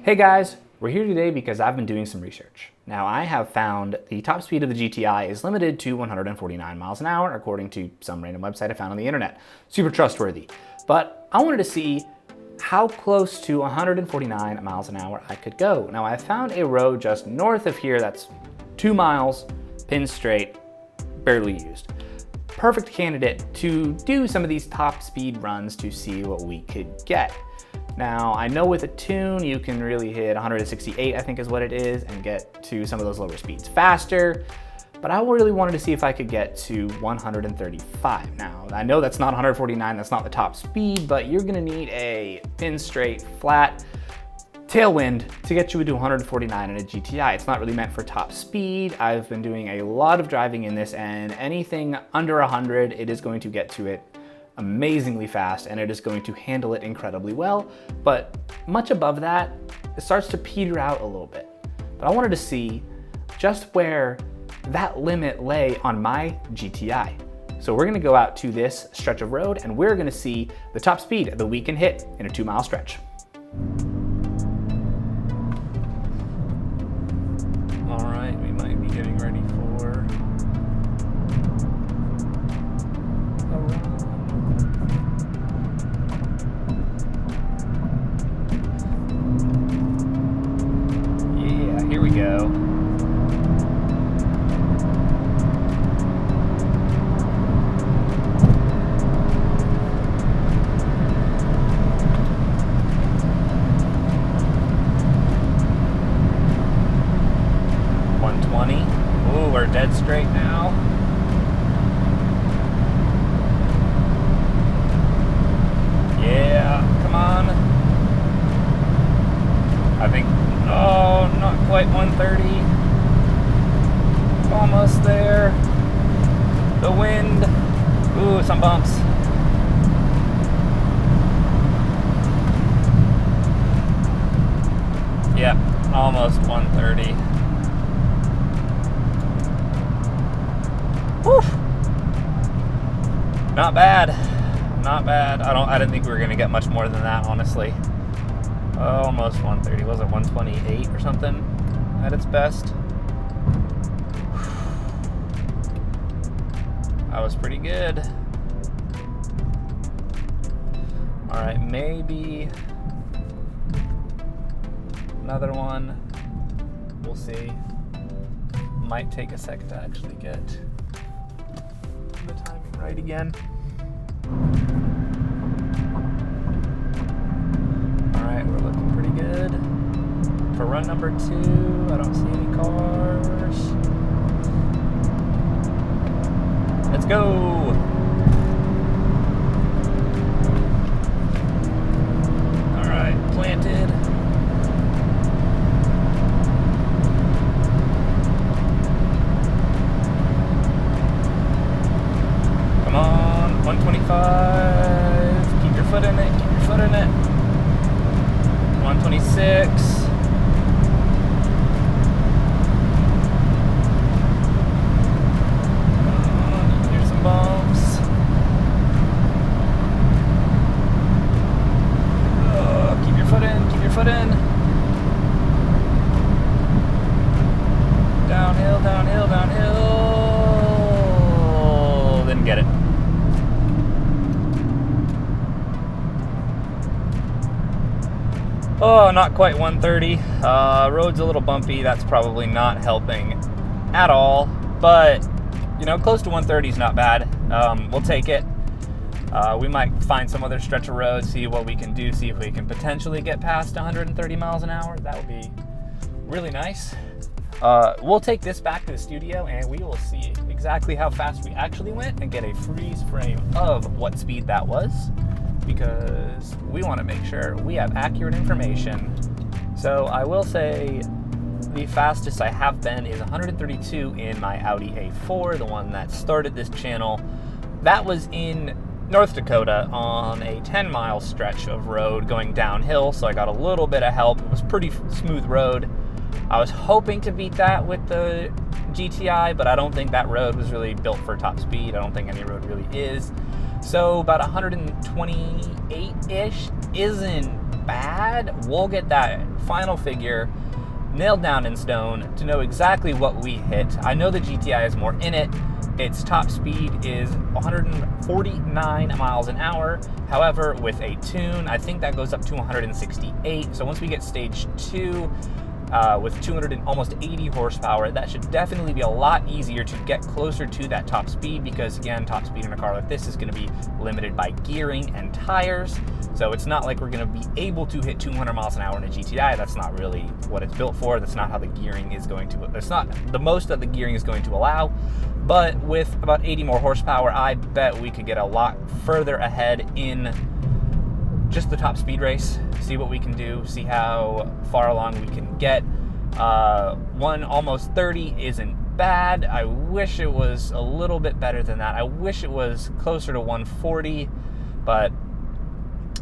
Hey guys, we're here today because I've been doing some research. Now I have found the top speed of the GTI is limited to 149 miles an hour according to some random website I found on the internet. Super trustworthy. But I wanted to see how close to 149 miles an hour I could go. Now I found a road just north of here that's 2 miles, pin straight, barely used. Perfect candidate to do some of these top speed runs to see what we could get. Now, I know with a tune, you can really hit 168, I think is what it is, and get to some of those lower speeds faster, but I really wanted to see if I could get to 135. Now, I know that's not 149, that's not the top speed, but you're gonna need a pin straight, flat tailwind to get you to 149 in a GTI. It's not really meant for top speed. I've been doing a lot of driving in this, and anything under 100, it is going to get to it amazingly fast, and it is going to handle it incredibly well. But much above that, it starts to peter out a little bit. But I wanted to see just where that limit lay on my GTI. So we're gonna go out to this stretch of road and we're gonna see the top speed that we can hit in a 2-mile stretch. All right, we might be getting ready for a run. Here we go. Ooh, we're dead straight now. Yeah, come on. I think, oh, not quite 130. Almost there. The wind. Ooh, some bumps. Yep, almost 130. Whew. Not bad. Not bad. I didn't think we were gonna get much more than that, honestly. Almost 130. Was it 128 or something at its best? That was pretty good. All right, maybe another one. We'll see. Might take a second to actually get the timing right again. All right, we're looking pretty good. For run number 2, I don't see any cars. Let's go. All right, planted. Come on, 125. Keep your foot in it, keep your foot in it. 126. Here's some bumps. Keep your foot in, keep your foot in. Downhill, downhill, downhill. Didn't get it. Oh, not quite 130. Road's a little bumpy. That's probably not helping at all. But, you know, close to 130 is not bad. We'll take it. We might find some other stretch of road, see what we can do, see if we can potentially get past 130 miles an hour. That would be really nice. We'll take this back to the studio and we will see exactly how fast we actually went and get a freeze frame of what speed that was, because we want to make sure we have accurate information. So I will say the fastest I have been is 132 in my Audi A4, the one that started this channel. That was in North Dakota on a 10-mile stretch of road going downhill, so I got a little bit of help. It was pretty smooth road. I was hoping to beat that with the GTI, but I don't think that road was really built for top speed. I don't think any road really is. So about 128-ish isn't bad. We'll get that final figure nailed down in stone to know exactly what we hit. I know the GTI has more in it. Its top speed is 149 miles an hour. However, with a tune, I think that goes up to 168. So once we get stage 2, with 200 and almost 80 horsepower, that should definitely be a lot easier to get closer to that top speed, because again, top speed in a car like this is going to be limited by gearing and tires. So it's not like we're going to be able to hit 200 miles an hour in a GTI. That's not really what it's built for. That's not how the gearing is going to, that's not the most that the gearing is going to allow. But with about 80 more horsepower, I bet we could get a lot further ahead in just the top speed race, see what we can do, see how far along we can get. One almost 30 isn't bad. I wish it was a little bit better than that. I wish it was closer to 140, but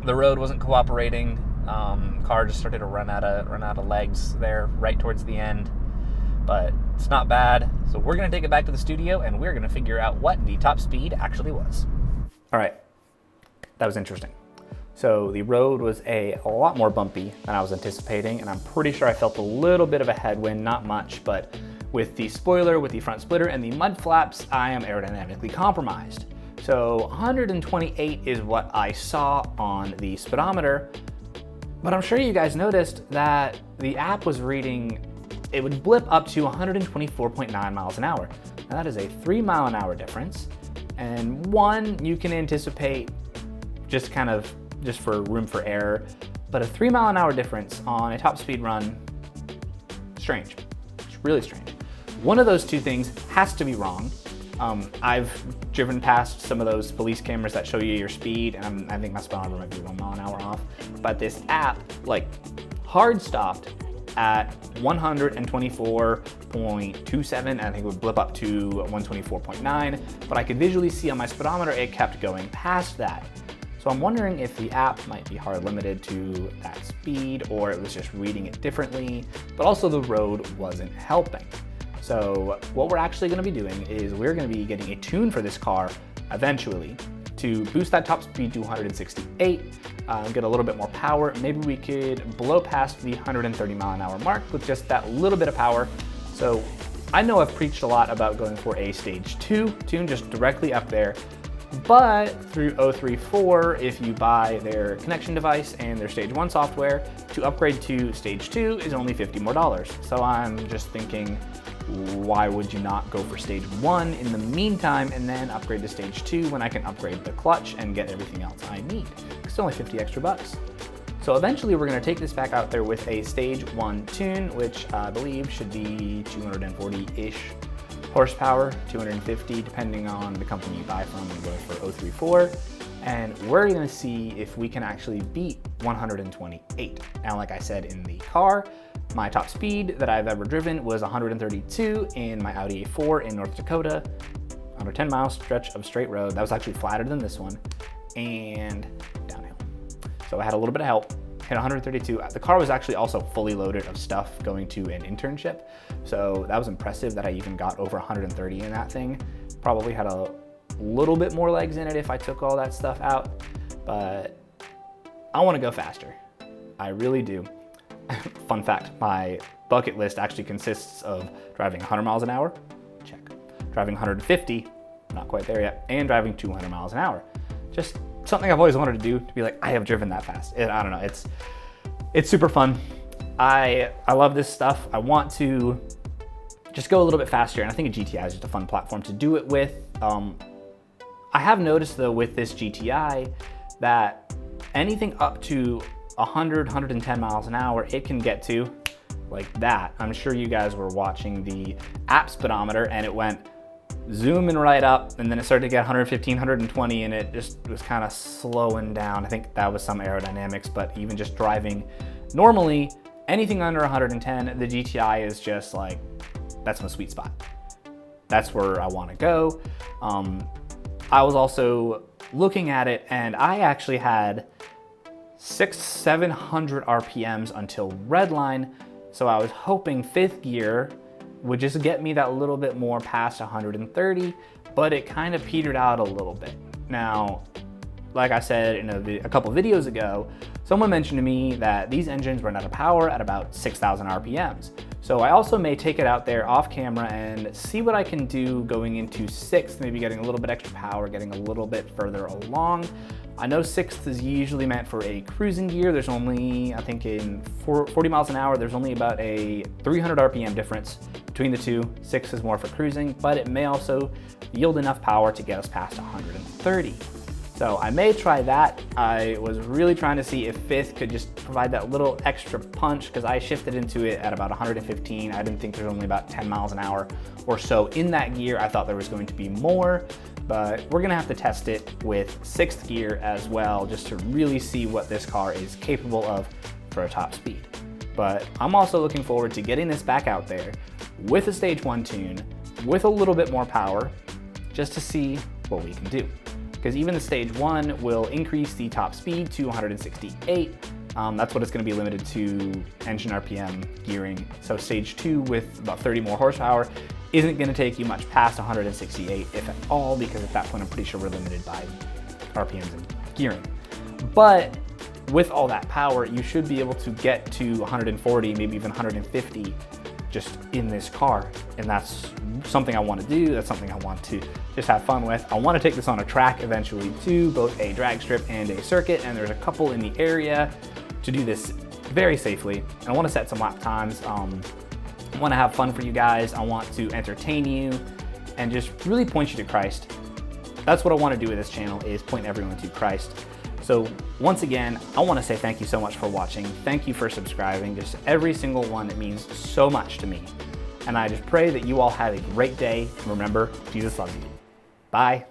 the road wasn't cooperating. Car just started to run out of legs there right towards the end, but it's not bad. So we're gonna take it back to the studio and we're gonna figure out what the top speed actually was. All right, that was interesting. So the road was a lot more bumpy than I was anticipating, and I'm pretty sure I felt a little bit of a headwind, not much, but with the spoiler, with the front splitter, and the mud flaps, I am aerodynamically compromised. So 128 is what I saw on the speedometer, but I'm sure you guys noticed that the app was reading, it would blip up to 124.9 miles an hour. Now that is a 3 mile an hour difference, and one, you can anticipate just for room for error, but a 3 mile an hour difference on a top speed run, strange. It's really strange. One of those two things has to be wrong. I've driven past some of those police cameras that show you your speed, and I think my speedometer might be 1 mile an hour off, but this app like hard stopped at 124.27, and I think it would blip up to 124.9, but I could visually see on my speedometer it kept going past that. So I'm wondering if the app might be hard limited to that speed, or it was just reading it differently, but also the road wasn't helping. So what we're actually going to be doing is we're going to be getting a tune for this car eventually to boost that top speed to 168, get a little bit more power. Maybe we could blow past the 130 mile an hour mark with just that little bit of power. So I know I've preached a lot about going for a stage 2 tune just directly up there, but through 034, if you buy their connection device and their stage 1 software, to upgrade to stage 2 is only $50 more. So I'm just thinking, why would you not go for stage 1 in the meantime and then upgrade to stage 2 when I can upgrade the clutch and get everything else I need? It's only 50 extra bucks. So eventually we're gonna take this back out there with a stage 1 tune, which I believe should be 240-ish horsepower, 250, depending on the company you buy from and go for 034. And we're gonna see if we can actually beat 128. Now, like I said in the car, my top speed that I've ever driven was 132 in my Audi A4 in North Dakota, on a 10-mile stretch of straight road. That was actually flatter than this one, and downhill. So I had a little bit of help, hit 132. The car was actually also fully loaded of stuff going to an internship. So that was impressive that I even got over 130 in that thing. Probably had a little bit more legs in it if I took all that stuff out, but I want to go faster. I really do. Fun fact, my bucket list actually consists of driving 100 miles an hour, check. Driving 150, not quite there yet, and driving 200 miles an hour. Just something I've always wanted to do, to be like, I have driven that fast. I don't know, it's super fun. I love this stuff. I want to just go a little bit faster, and I think a GTI is just a fun platform to do it with. I have noticed though with this GTI that anything up to 100, 110 miles an hour, it can get to like that. I'm sure you guys were watching the app speedometer and it went zooming right up, and then it started to get 115, 120, and it just was kind of slowing down. I think that was some aerodynamics, but even just driving normally, anything under 110, the GTI is just like, that's my sweet spot. That's where I want to go. I was also looking at it, and I actually had 700 RPMs until redline. So I was hoping 5th gear would just get me that little bit more past 130, but it kind of petered out a little bit. Now, like I said in a couple videos ago, someone mentioned to me that these engines run out of power at about 6,000 RPMs. So I also may take it out there off camera and see what I can do going into 6th, maybe getting a little bit extra power, getting a little bit further along. I know 6th is usually meant for a cruising gear. There's only, I think in 40 miles an hour, there's only about a 300 RPM difference between the two. 6th is more for cruising, but it may also yield enough power to get us past 130. So I may try that. I was really trying to see if 5th could just provide that little extra punch, because I shifted into it at about 115. I didn't think there's only about 10 miles an hour or so in that gear. I thought there was going to be more, but we're gonna have to test it with 6th gear as well, just to really see what this car is capable of for a top speed. But I'm also looking forward to getting this back out there with a stage 1 tune, with a little bit more power, just to see what we can do. Because even the stage 1 will increase the top speed to 168. That's what it's going to be limited to engine RPM gearing. So stage 2 with about 30 more horsepower isn't going to take you much past 168, if at all, because at that point I'm pretty sure we're limited by RPMs and gearing. But with all that power, you should be able to get to 140, maybe even 150 just in this car. And that's something I want to do. That's something I want to just have fun with. I want to take this on a track eventually too, both a drag strip and a circuit. And there's a couple in the area to do this very safely. And I want to set some lap times. I want to have fun for you guys. I want to entertain you and just really point you to Christ. That's what I want to do with this channel, is point everyone to Christ. So once again, I want to say thank you so much for watching. Thank you for subscribing. Just every single one, it means so much to me. And I just pray that you all have a great day. And remember, Jesus loves you. Bye.